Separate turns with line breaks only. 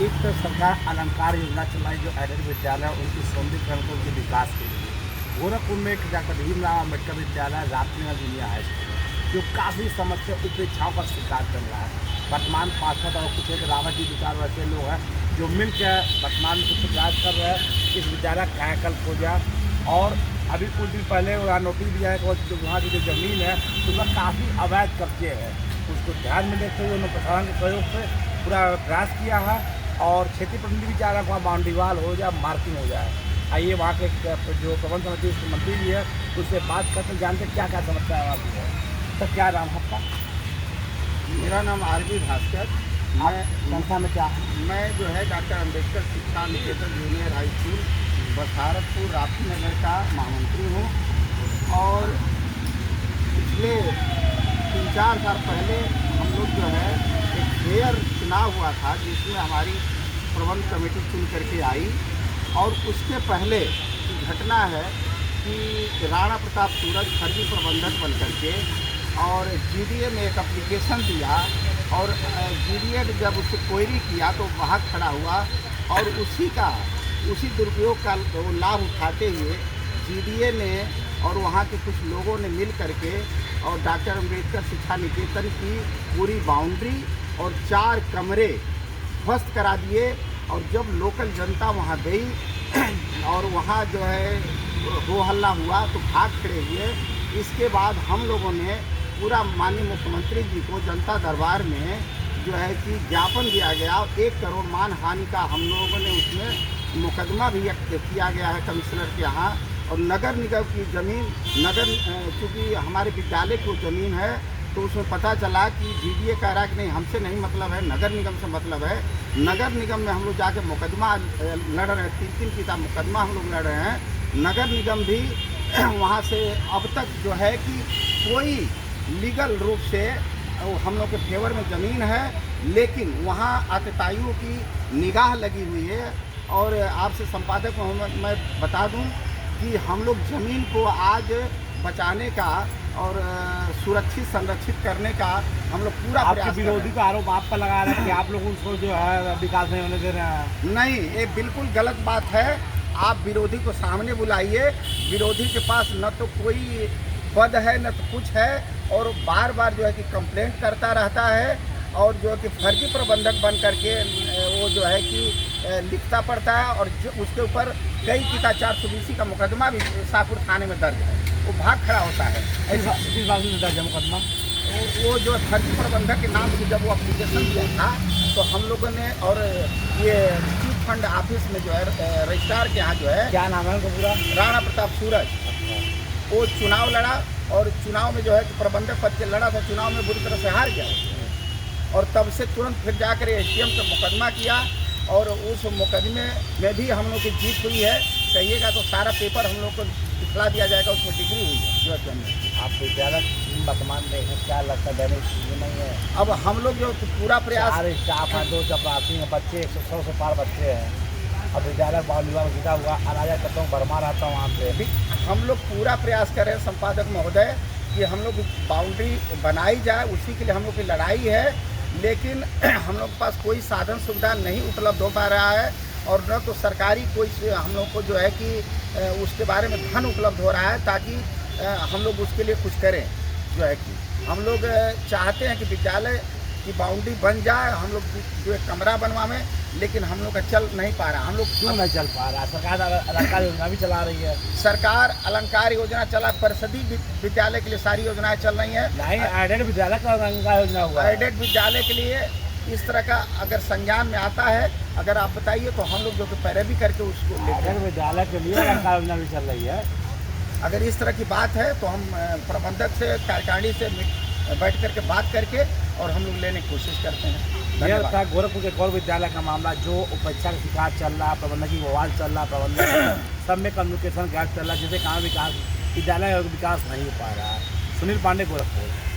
एक तो सरकार अलंकार योजना चलाई जो एडेड विद्यालय उनकी सौंदर्यीकरण को उनके विकास के लिए। गोरखपुर में एक डॉक्टर भीमराव अम्बेडकर विद्यालय राजनगर जूनियर हाई स्कूल जो काफ़ी समस्या उपेक्षाओं का शिकार चल रहा है। वर्तमान पार्षद और कुछ एक रावत जी विचार वैसे लोग हैं जो मिल के वर्तमान में कुछ प्रयास कर रहे हैं इस विद्यालय कायाकल्प हो जाए। और अभी कुछ दिन पहले वहाँ नोटिस दिया है कि वहाँ की जो ज़मीन है उसमें काफ़ी अवैध कब्जे हैं। उसको ध्यान में देखते हुए उन्होंने प्रशासन के सहयोग से पूरा प्रयास किया है और क्षेत्रीय प्रतिनिधि भी चाह रहा है वहाँ बाउंड्री वाल हो जाए, मार्किंग हो जाए। आइए वहाँ के जो प्रबंध समिति उसके मंत्री जी है उससे बात करते जानते क्या क्या समस्या है वहाँ की है। तो क्या नाम है आपका?
मेरा नाम आरबी भास्कर।
मैं संस्था में क्या
मैं जो है doctor Ambedkar Shiksha Niketan junior high school Basaratpur Rapti Nagar का महामंत्री हूँ। और पिछले 3-4 साल पहले हम लोग जो है एक फेयर चुनाव हुआ था जिसमें हमारी प्रबंध कमेटी चुन करके आई। और उसके पहले की घटना है कि राणा प्रताप सूरज फर्जी प्रबंधक बन करके और जीडीए में एक एप्लीकेशन दिया और जीडीए ने जब उससे क्वेरी किया तो भाग खड़ा हुआ और उसी दुरुपयोग का लाभ उठाते हुए जीडीए ने और वहाँ के कुछ लोगों ने मिल करके और डॉक्टर अम्बेडकर शिक्षा निकेतन की पूरी बाउंड्री और 4 कमरे ध्वस्त करा दिए। और जब लोकल जनता वहाँ गई और वहाँ जो है हो हल्ला हुआ तो भाग खड़े हुए। इसके बाद हम लोगों ने पूरा माननीय मुख्यमंत्री जी को जनता दरबार में जो है कि ज्ञापन दिया गया। 1 करोड़ मान हानि का हम लोगों ने उसमें मुकदमा भी किया गया है कमिश्नर के यहाँ। और नगर निगम की ज़मीन चूँकि हमारे विद्यालय की ज़मीन है तो उसमें पता चला कि जीडीए कह रहा है कि नहीं हमसे नहीं मतलब है, नगर निगम से मतलब है। नगर निगम में हम लोग जाके मुकदमा लड़ रहे हैं, 3 किताब मुकदमा हम लोग लड़ रहे हैं। नगर निगम भी वहाँ से अब तक जो है कि कोई लीगल रूप से हम लोग के फेवर में ज़मीन है लेकिन वहाँ आतताइयों की निगाह लगी हुई है। और आपसे संपादक मैं बता दूं कि हम लोग ज़मीन को आज बचाने का और सुरक्षित संरक्षित करने का हम लोग पूरा प्रयास कर रहे हैं।
विरोधी का आरोप आप पर लगा रहे हैं कि आप लोग उसको जो है विकास नहीं होने दे रहे हैं।
नहीं, ये बिल्कुल गलत बात है। आप विरोधी को सामने बुलाइए। विरोधी के पास न तो कोई पद है न तो कुछ है और बार बार जो है कि कंप्लेंट करता रहता है और जो है कि फर्जी प्रबंधक बन करके वो जो है कि लिखता पड़ता है। और जो उसके ऊपर कई किता 420 का मुकदमा भी शाहपुर थाने में दर्ज है। वो भाग खड़ा होता है।
ऐसा किस बात में दर्ज है मुकदमा?
वो जो फर्जी प्रबंधक के नाम से जब वो एप्लीकेशन दिया था तो हम लोगों ने और ये चीफ फंड ऑफिस में जो है रजिस्ट्रार के यहाँ जो है
क्या नाम है उनका पूरा?
राणा प्रताप सूरज। वो चुनाव लड़ा और चुनाव में जो है प्रबंधक पद के लड़ा था, चुनाव में बुरी तरह से हार गया और तब से तुरंत फिर जाकर एसडीएम पे मुकदमा किया और उस मुकदमे में भी हम लोग की जीत हुई है। कहिएगा तो सारा पेपर हम लोग को दिखला दिया जाएगा, उसमें डिग्री हुई है जो है।
आप विद्यालय वर्तमान में क्या लगता है दैनिक नहीं है?
अब हम लोग जो पूरा प्रयास
4 स्टाफ हैं, 2 चपरासी हैं, बच्चे 100 से पार बच्चे हैं। अब विद्यालय बाउंड्री में जीता हुआ अराजा करता हूँ बर्मा रहता हूँ वहाँ पे।
हम लोग पूरा प्रयास कर रहे हैं संपादक महोदय कि हम लोग बाउंड्री बनाई जाए, उसी के लिए हम लोग की लड़ाई है। लेकिन हम लोग के पास कोई साधन सुविधा नहीं उपलब्ध हो पा रहा है और न तो सरकारी कोई हम लोग को जो है कि उसके बारे में धन उपलब्ध हो रहा है ताकि हम लोग उसके लिए कुछ करें। जो है कि हम लोग चाहते हैं कि विद्यालय की बाउंड्री बन जाए, हम लोग जो एक कमरा बनवावे, लेकिन हम लोग का चल नहीं पा रहा। हम लोग
क्यों नहीं चल पा रहा? सरकार अलंकार योजना भी चला रही है।
सरकार अलंकार योजना चला, परिषदीय विद्यालय के लिए सारी योजनाएं चल रही हैं।
नहीं, एडेड विद्यालय का अलंकार योजना हुआ है।
एडेड विद्यालय के लिए इस तरह का अगर संज्ञान में आता है, अगर आप बताइए तो हम लोग जो कि पैरवी करके उसको
एडेड विद्यालय के लिए अलंकार योजना भी चल रही है।
अगर इस तरह की बात है तो हम प्रबंधक से कार्यकारिणी से बैठ करके बात करके और हम लोग लेने की कोशिश करते हैं।
यह था गोरखपुर के गौर विद्यालय का मामला जो उपेक्षा का शिकार चल रहा, प्रबंधक की बवाल चल रहा, प्रबंधक सब में कम्युनिकेशन गैप चल रहा, जिससे कहाँ विकास विद्यालय विकास नहीं हो पा रहा है। सुनील पांडे, गोरखपुर।